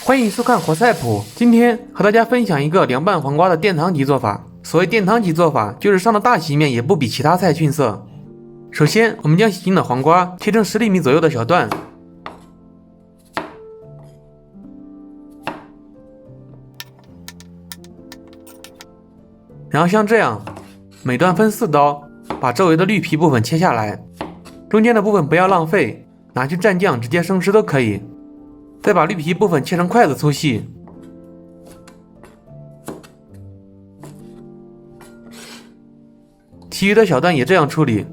欢迎收看活菜谱。今天和大家分享一个凉拌黄瓜的殿堂级做法。所谓殿堂级做法，就是上了大席面也不比其他菜逊色。首先，我们将洗净的黄瓜切成10厘米左右的小段，然后像这样，每段分4刀，把周围的绿皮部分切下来，中间的部分不要浪费，拿去蘸酱直接生吃都可以。再把绿皮部分切成筷子粗细，其余的小段也这样处理。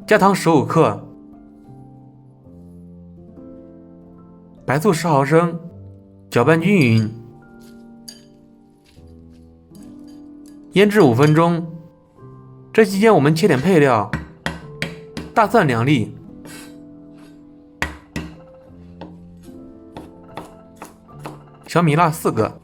加糖15克，白醋10毫升，搅拌均匀，腌制5分钟。这期间我们切点配料：大蒜2粒，小米辣4个，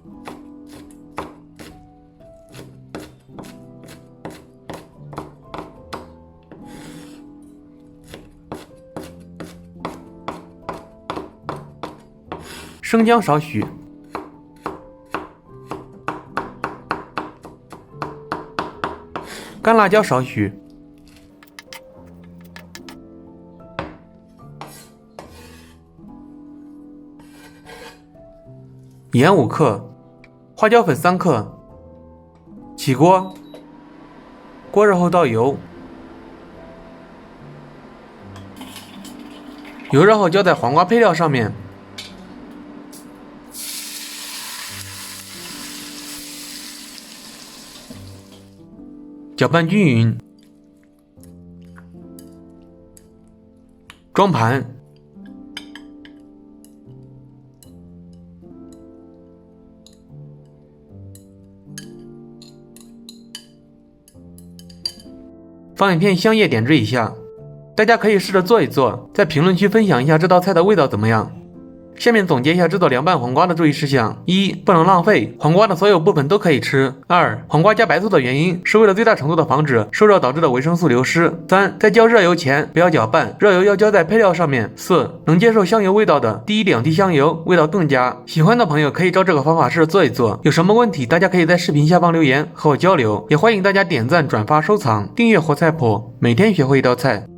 生姜少许，干辣椒少许，盐5克，花椒粉3克。起锅，锅热后倒油，油热后浇在黄瓜配料上面。搅拌均匀，装盘。放一片香叶点缀一下，大家可以试着做一做，在评论区分享一下这道菜的味道怎么样。下面总结一下制作凉拌黄瓜的注意事项：1. 不能浪费，黄瓜的所有部分都可以吃。2. 黄瓜加白醋的原因是为了最大程度的防止受热导致的维生素流失。3. 在浇热油前不要搅拌，热油要浇在配料上面。4. 能接受香油味道的滴1-2滴香油，味道更佳。喜欢的朋友可以照这个方法试着做一做，有什么问题大家可以在视频下方留言和我交流，也欢迎大家点赞、转发、收藏、订阅活菜谱，每天学会一道菜。